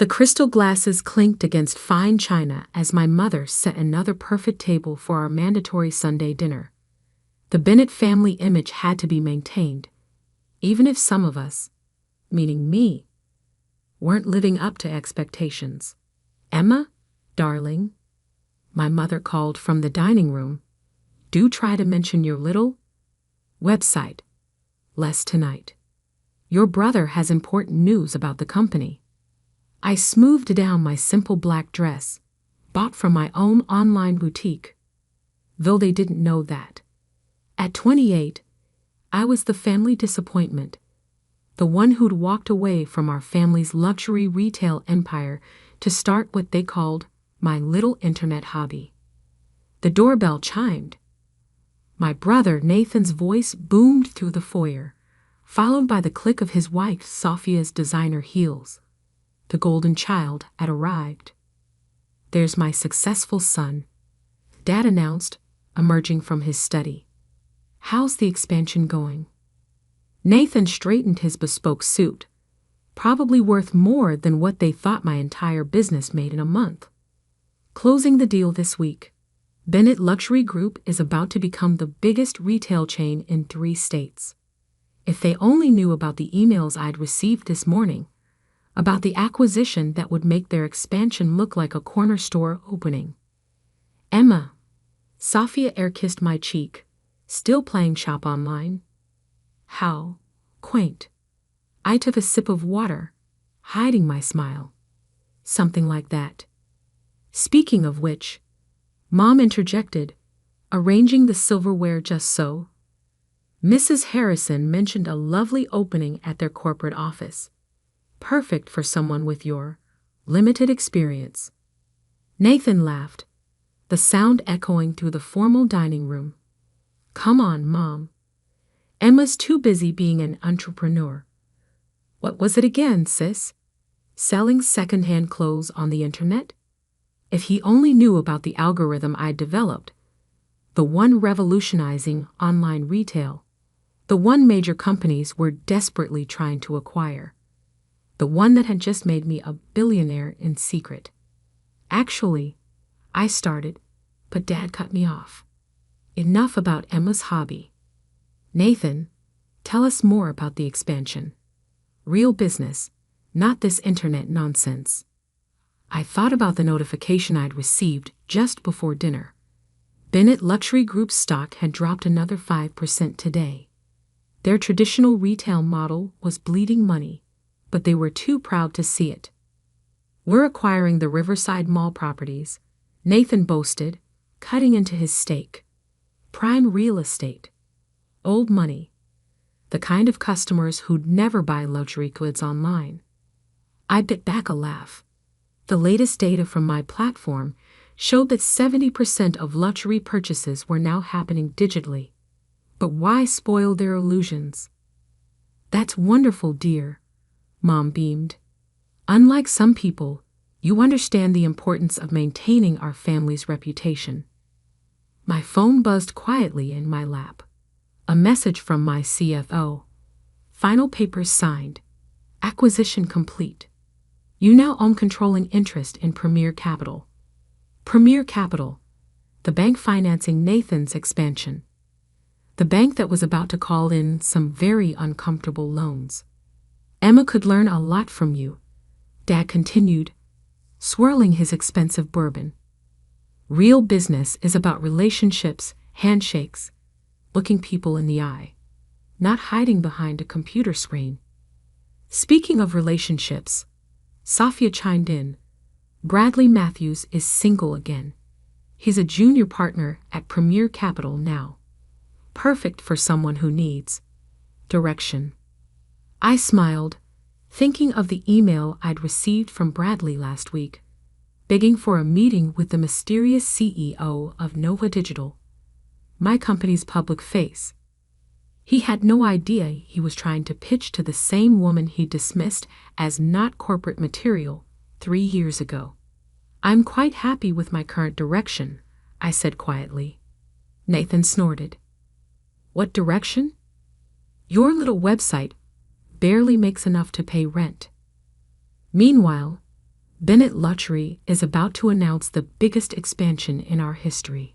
The crystal glasses clinked against fine china as my mother set another perfect table for our mandatory Sunday dinner. The Bennett family image had to be maintained, even if some of us, meaning me, weren't living up to expectations. "Emma, darling," my mother called from the dining room, "do try to mention your little website less tonight. Your brother has important news about the company." I smoothed down my simple black dress, bought from my own online boutique, though they didn't know that. At 28, I was the family disappointment, the one who'd walked away from our family's luxury retail empire to start what they called my little internet hobby. The doorbell chimed. My brother Nathan's voice boomed through the foyer, followed by the click of his wife Sophia's designer heels. The golden child had arrived. "There's my successful son," Dad announced, emerging from his study. "How's the expansion going?" Nathan straightened his bespoke suit, probably worth more than what they thought my entire business made in a month. "Closing the deal this week. Bennett Luxury Group is about to become the biggest retail chain in 3 states. If they only knew about the emails I'd received this morning, about the acquisition that would make their expansion look like a corner store opening." "Emma," Sophia air-kissed my cheek, still playing shop online. "How quaint." I took a sip of water, hiding my smile. "Something like that. Speaking of which," Mom interjected, arranging the silverware just so. "Mrs. Harrison mentioned a lovely opening at their corporate office. Perfect for someone with your limited experience." Nathan laughed, the sound echoing through the formal dining room. "Come on, Mom. Emma's too busy being an entrepreneur." "What was it again, sis? Selling secondhand clothes on the internet?" If he only knew about the algorithm I'd developed, the one revolutionizing online retail, the one major companies were desperately trying to acquire, the one that had just made me a billionaire in secret. "Actually," I started, but Dad cut me off. "Enough about Emma's hobby. Nathan, tell us more about the expansion. Real business, not this internet nonsense." I thought about the notification I'd received just before dinner. Bennett Luxury Group's stock had dropped another 5% today. Their traditional retail model was bleeding money, but they were too proud to see it. "We're acquiring the Riverside Mall properties," Nathan boasted, cutting into his steak. "Prime real estate. Old money. The kind of customers who'd never buy luxury goods online." I bit back a laugh. The latest data from my platform showed that 70% of luxury purchases were now happening digitally. But why spoil their illusions? "That's wonderful, dear," Mom beamed. "Unlike some people, you understand the importance of maintaining our family's reputation." My phone buzzed quietly in my lap. A message from my CFO. "Final papers signed. Acquisition complete. You now own controlling interest in Premier Capital." Premier Capital, the bank financing Nathan's expansion. The bank that was about to call in some very uncomfortable loans. "Emma could learn a lot from you," Dad continued, swirling his expensive bourbon. "Real business is about relationships, handshakes, looking people in the eye, not hiding behind a computer screen." Speaking of relationships, Sophia chimed in. "Bradley Matthews is single again. He's a junior partner at Premier Capital now. Perfect for someone who needs direction." I smiled, thinking of the email I'd received from Bradley last week, begging for a meeting with the mysterious CEO of Nova Digital, my company's public face. He had no idea he was trying to pitch to the same woman he dismissed as not corporate material 3 years ago. "I'm quite happy with my current direction," I said quietly. Nathan snorted. "What direction?" "Your little website barely makes enough to pay rent." Meanwhile, Bennett Luxury is about to announce the biggest expansion in our history.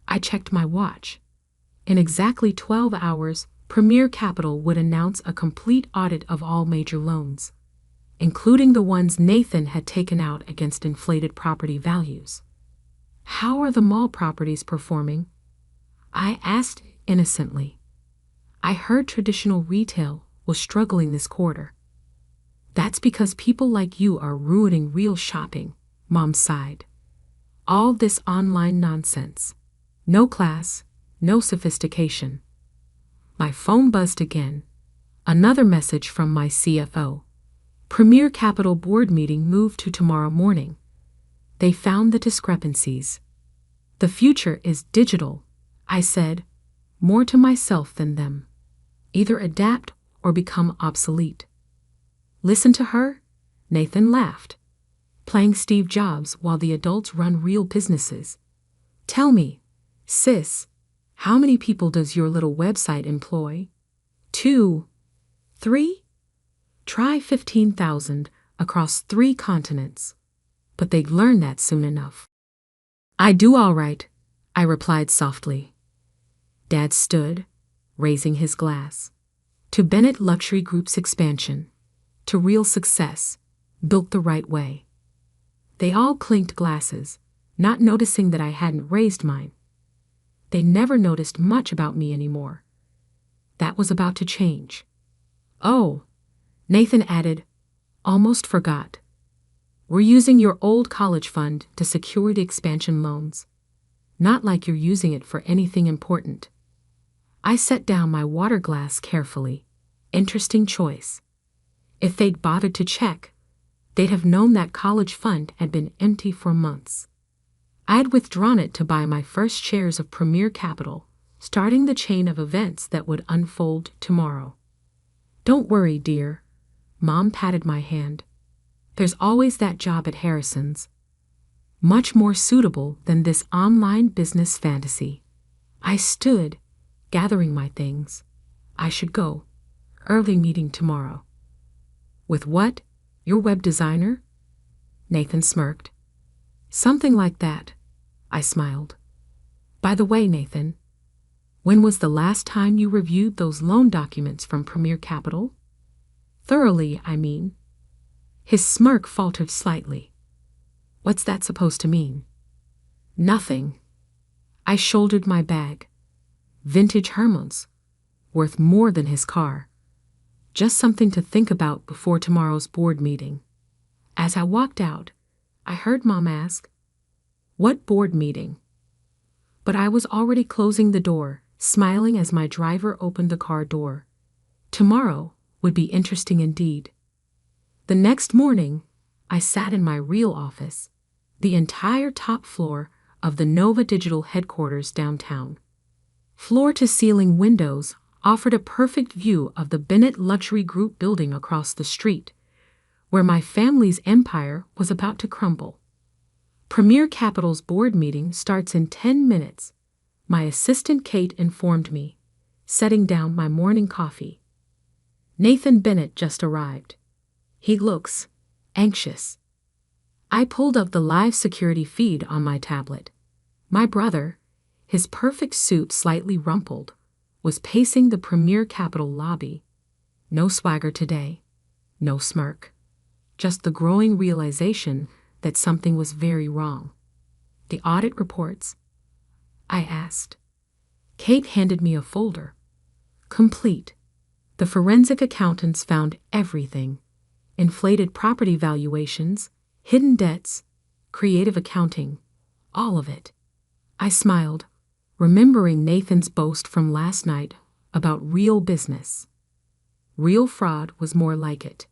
I checked my watch. In exactly 12 hours, Premier Capital would announce a complete audit of all major loans, including the ones Nathan had taken out against inflated property values. How are the mall properties performing? I asked innocently. I heard traditional retail was struggling this quarter. That's because people like you are ruining real shopping, Mom sighed. All this online nonsense. No class, no sophistication. My phone buzzed again. Another message from my CFO. Premier Capital board meeting moved to tomorrow morning. They found the discrepancies. The future is digital, I said, more to myself than them. Either adapt or become obsolete. Listen to her? Nathan laughed. Playing Steve Jobs while the adults run real businesses. Tell me, sis, how many people does your little website employ? 2, 3? Try 15,000 across 3 continents. But they'd learn that soon enough. I do all right, I replied softly. Dad stood, raising his glass. To Bennett Luxury Group's expansion. To real success, built the right way. They all clinked glasses, not noticing that I hadn't raised mine. They never noticed much about me anymore. That was about to change. Oh, Nathan added, almost forgot. We're using your old college fund to secure the expansion loans. Not like you're using it for anything important. I set down my water glass carefully. Interesting choice. If they'd bothered to check, they'd have known that college fund had been empty for months. I had withdrawn it to buy my first shares of Premier Capital, starting the chain of events that would unfold tomorrow. Don't worry, dear. Mom patted my hand. There's always that job at Harrison's. Much more suitable than this online business fantasy. I stood, gathering my things. I should go. Early meeting tomorrow. With what? Your web designer? Nathan smirked. Something like that, I smiled. By the way, Nathan, when was the last time you reviewed those loan documents from Premier Capital? Thoroughly, I mean. His smirk faltered slightly. What's that supposed to mean? Nothing. I shouldered my bag. Vintage Hermans, worth more than his car. Just something to think about before tomorrow's board meeting. As I walked out, I heard Mom ask, "What board meeting?" But I was already closing the door, smiling as my driver opened the car door. Tomorrow would be interesting indeed. The next morning, I sat in my real office, the entire top floor of the Nova Digital headquarters downtown. Floor-to-ceiling windows offered a perfect view of the Bennett Luxury Group building across the street, where my family's empire was about to crumble. Premier Capital's board meeting starts in 10 minutes, my assistant Kate informed me, setting down my morning coffee. Nathan Bennett just arrived. He looks anxious. I pulled up the live security feed on my tablet. My brother, his perfect suit slightly rumpled, was pacing the Premier Capital lobby. No swagger today, no smirk. Just the growing realization that something was very wrong. The audit reports? I asked. Kate handed me a folder. Complete. The forensic accountants found everything. Inflated property valuations, hidden debts, creative accounting, all of it. I smiled, remembering Nathan's boast from last night about real business. Real fraud was more like it.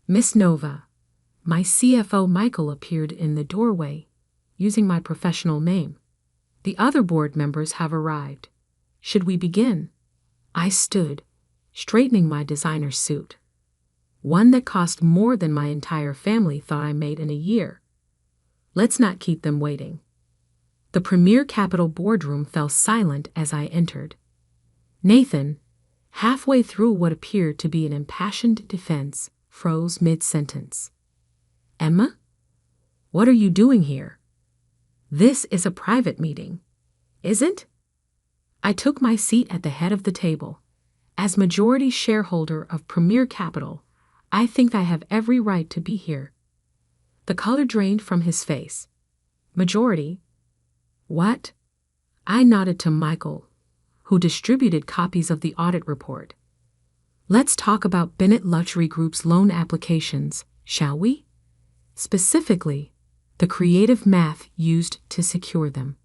Miss Nova, my CFO Michael appeared in the doorway, using my professional name. The other board members have arrived. Should we begin? I stood, straightening my designer suit. One that cost more than my entire family thought I made in a year. Let's not keep them waiting. The Premier Capital boardroom fell silent as I entered. Nathan, halfway through what appeared to be an impassioned defense, froze mid-sentence. Emma? What are you doing here? This is a private meeting, isn't? I took my seat at the head of the table. As majority shareholder of Premier Capital, I think I have every right to be here. The color drained from his face. Majority? What? I nodded to Michael, who distributed copies of the audit report. Let's talk about Bennett Luxury Group's loan applications, shall we? Specifically, the creative math used to secure them.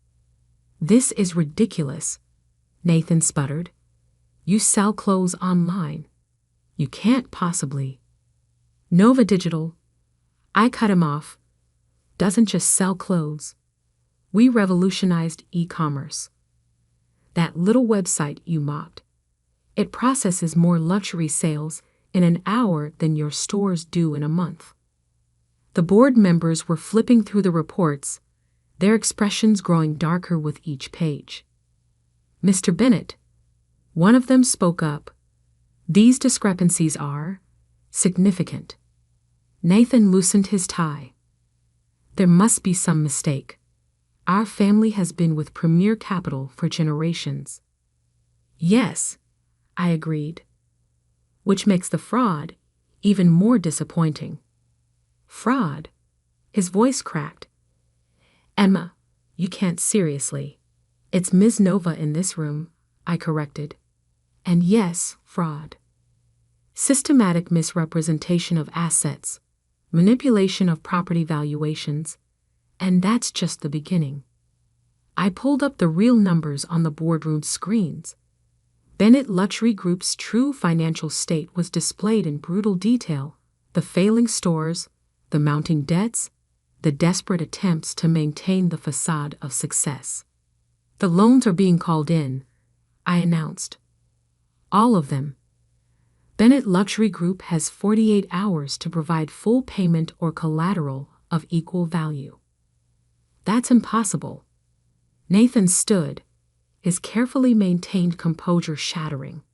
This is ridiculous, Nathan sputtered. You sell clothes online. You can't possibly. Nova Digital, I cut him off, doesn't just sell clothes. We revolutionized e-commerce. That little website you mocked. It processes more luxury sales in an hour than your stores do in a month. The board members were flipping through the reports, their expressions growing darker with each page. Mr. Bennett, one of them spoke up. These discrepancies are significant. Nathan loosened his tie. There must be some mistake. Our family has been with Premier Capital for generations. Yes, I agreed. Which makes the fraud even more disappointing. Fraud? His voice cracked. Emma, you can't seriously. It's Ms. Nova in this room, I corrected. And yes, fraud. Systematic misrepresentation of assets, manipulation of property valuations, and that's just the beginning. I pulled up the real numbers on the boardroom screens. Bennett Luxury Group's true financial state was displayed in brutal detail: the failing stores, the mounting debts, the desperate attempts to maintain the facade of success. The loans are being called in, I announced. All of them. Bennett Luxury Group has 48 hours to provide full payment or collateral of equal value. That's impossible. Nathan stood, his carefully maintained composure shattering.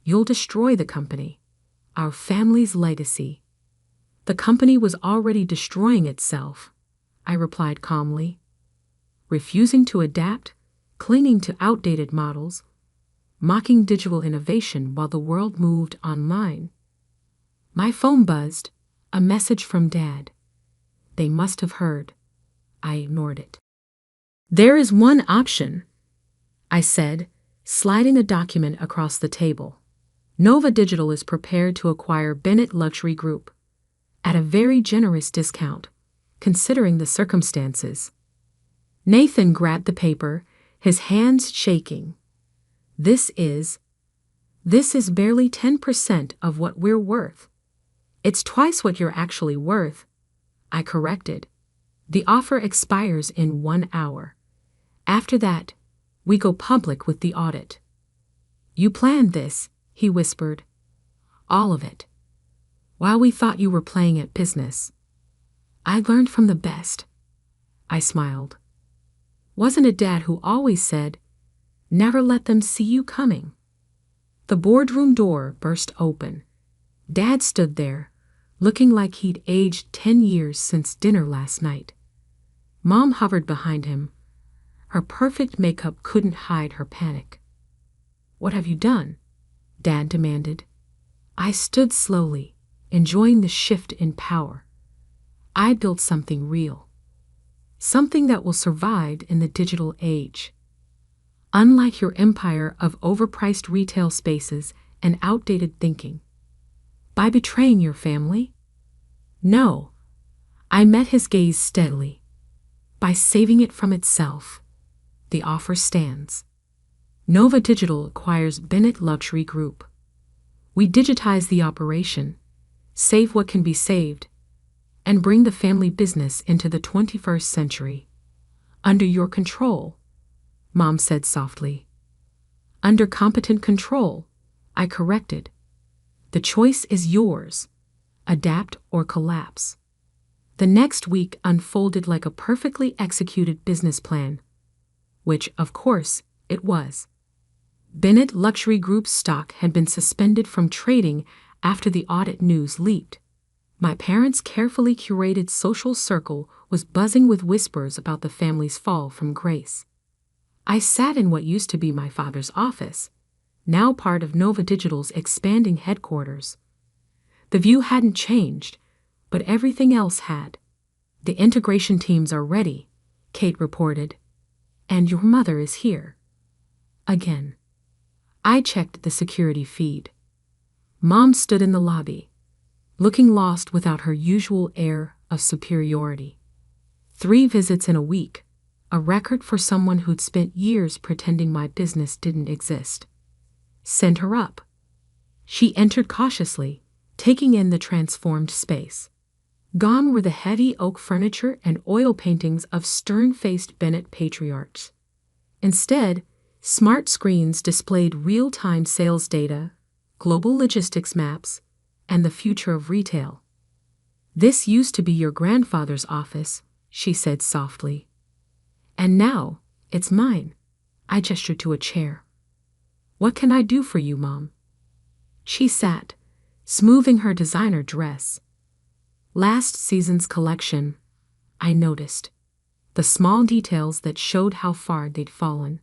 You'll destroy the company, our family's legacy. The company was already destroying itself, I replied calmly. Refusing to adapt, clinging to outdated models, mocking digital innovation while the world moved online. My phone buzzed, a message from Dad. They must have heard. I ignored it. There is one option, I said, sliding a document across the table. Nova Digital is prepared to acquire Bennett Luxury Group at a very generous discount, considering the circumstances. Nathan grabbed the paper, his hands shaking. This is barely 10% of what we're worth. It's twice what you're actually worth, I corrected. The offer expires in 1 hour. After that, we go public with the audit. You planned this, he whispered. All of it. While we thought you were playing at business. I learned from the best. I smiled. Wasn't it Dad who always said, never let them see you coming? The boardroom door burst open. Dad stood there, looking like he'd aged 10 years since dinner last night. Mom hovered behind him. Her perfect makeup couldn't hide her panic. What have you done? Dad demanded. I stood slowly, enjoying the shift in power. I built something real. Something that will survive in the digital age. Unlike your empire of overpriced retail spaces and outdated thinking. By betraying your family? No. I met his gaze steadily. By saving it from itself. The offer stands. Nova Digital acquires Bennett Luxury Group. We digitize the operation, save what can be saved, and bring the family business into the 21st century. Under your control, Mom said softly. Under competent control, I corrected. The choice is yours. Adapt or collapse. The next week unfolded like a perfectly executed business plan, which, of course, it was. Bennett Luxury Group's stock had been suspended from trading after the audit news leaked. My parents' carefully curated social circle was buzzing with whispers about the family's fall from grace. I sat in what used to be my father's office, now part of Nova Digital's expanding headquarters. The view hadn't changed, but everything else had. The integration teams are ready, Kate reported. And your mother is here. Again. I checked the security feed. Mom stood in the lobby, looking lost without her usual air of superiority. 3 visits in a week, a record for someone who'd spent years pretending my business didn't exist. Send her up. She entered cautiously, taking in the transformed space. Gone were the heavy oak furniture and oil paintings of stern-faced Bennett patriarchs. Instead, smart screens displayed real-time sales data, global logistics maps, and the future of retail. This used to be your grandfather's office, she said softly. And now, it's mine. I gestured to a chair. What can I do for you, Mom? She sat, smoothing her designer dress. Last season's collection, I noticed. The small details that showed how far they'd fallen.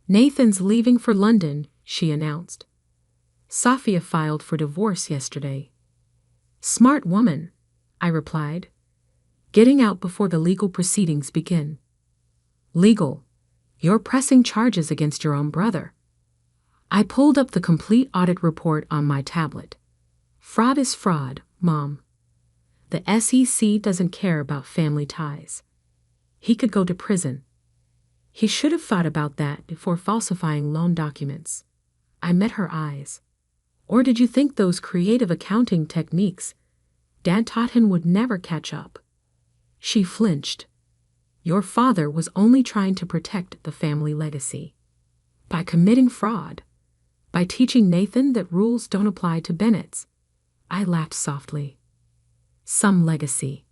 Nathan's leaving for London, she announced. Sophia filed for divorce yesterday. Smart woman, I replied. Getting out before the legal proceedings begin. Legal? You're pressing charges against your own brother. I pulled up the complete audit report on my tablet. Fraud is fraud, Mom. The SEC doesn't care about family ties. He could go to prison. He should have thought about that before falsifying loan documents. I met her eyes. Or did you think those creative accounting techniques Dad taught him would never catch up? She flinched. Your father was only trying to protect the family legacy. By committing fraud. By teaching Nathan that rules don't apply to Bennett's. I laughed softly. Some legacy.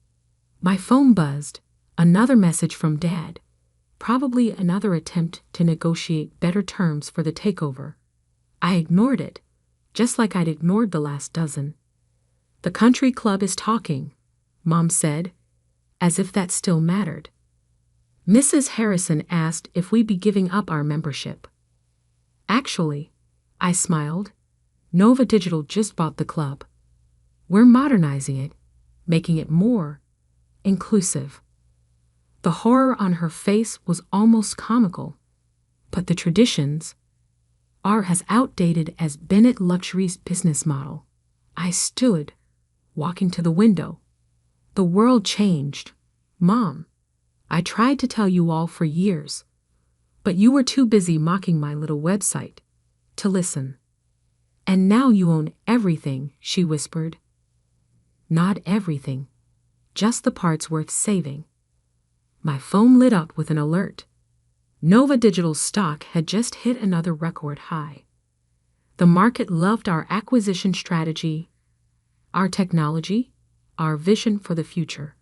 My phone buzzed. Another message from Dad. Probably another attempt to negotiate better terms for the takeover. I ignored it, just like I'd ignored the last dozen. The country club is talking, Mom said, as if that still mattered. Mrs. Harrison asked if we'd be giving up our membership. Actually, I smiled. Nova Digital just bought the club. We're modernizing it, making it more inclusive. The horror on her face was almost comical, but the traditions are as outdated as Bennett Luxury's business model. I stood, walking to the window. The world changed, Mom. I tried to tell you all for years, but you were too busy mocking my little website to listen. And now you own everything, she whispered. Not everything, just the parts worth saving. My phone lit up with an alert. Nova Digital's stock had just hit another record high. The market loved our acquisition strategy, our technology, our vision for the future.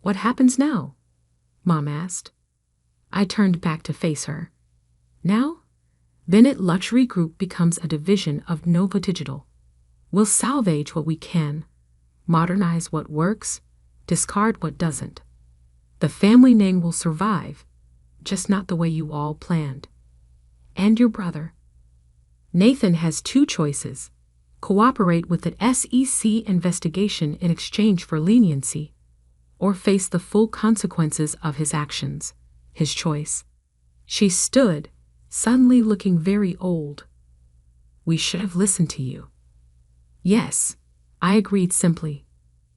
What happens now? Mom asked. I turned back to face her. Now, Bennett Luxury Group becomes a division of Nova Digital. We'll salvage what we can, modernize what works, discard what doesn't. The family name will survive, just not the way you all planned. And your brother. Nathan has 2 choices. Cooperate with the SEC investigation in exchange for leniency, or face the full consequences of his actions. His choice. She stood, suddenly looking very old. We should have listened to you. Yes, I agreed simply.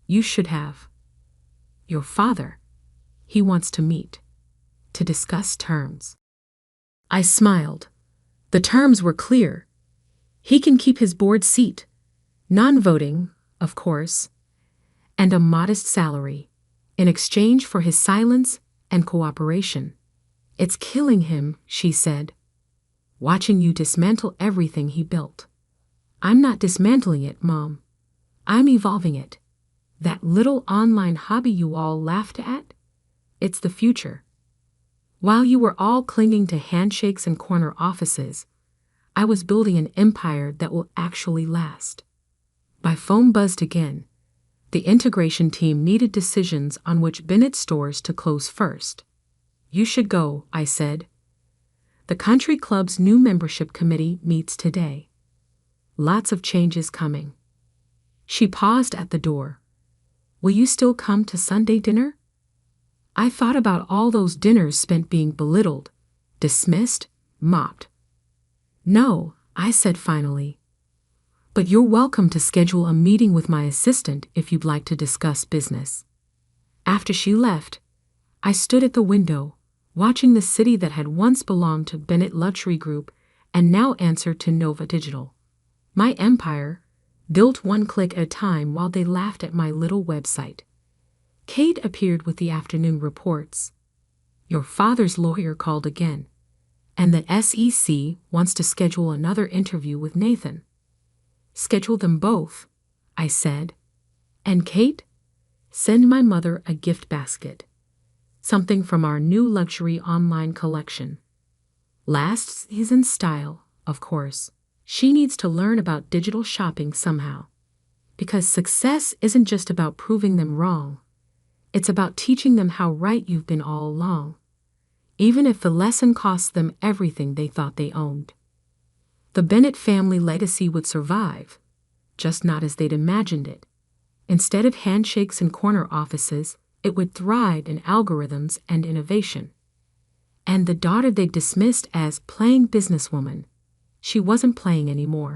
You should have. Your father. He wants to meet. To discuss terms. I smiled. The terms were clear. He can keep his board seat, non-voting, of course, and a modest salary, in exchange for his silence and cooperation. It's killing him, she said, watching you dismantle everything he built. I'm not dismantling it, Mom. I'm evolving it. That little online hobby you all laughed at? It's the future. While you were all clinging to handshakes and corner offices, I was building an empire that will actually last. My phone buzzed again. The integration team needed decisions on which Bennett stores to close first. You should go, I said. The country club's new membership committee meets today. Lots of changes coming. She paused at the door. Will you still come to Sunday dinner? I thought about all those dinners spent being belittled, dismissed, mocked. No, I said finally. But you're welcome to schedule a meeting with my assistant if you'd like to discuss business. After she left, I stood at the window, watching the city that had once belonged to Bennett Luxury Group and now answered to Nova Digital. My empire, built one click at a time while they laughed at my little website. Kate appeared with the afternoon reports. Your father's lawyer called again, and the SEC wants to schedule another interview with Nathan. Schedule them both, I said. And Kate? Send my mother a gift basket. Something from our new luxury online collection. Last season style, of course. She needs to learn about digital shopping somehow. Because success isn't just about proving them wrong. It's about teaching them how right you've been all along. Even if the lesson costs them everything they thought they owned. The Bennett family legacy would survive, just not as they'd imagined it. Instead of handshakes in corner offices, it would thrive in algorithms and innovation. And the daughter they dismissed as playing businesswoman, she wasn't playing anymore.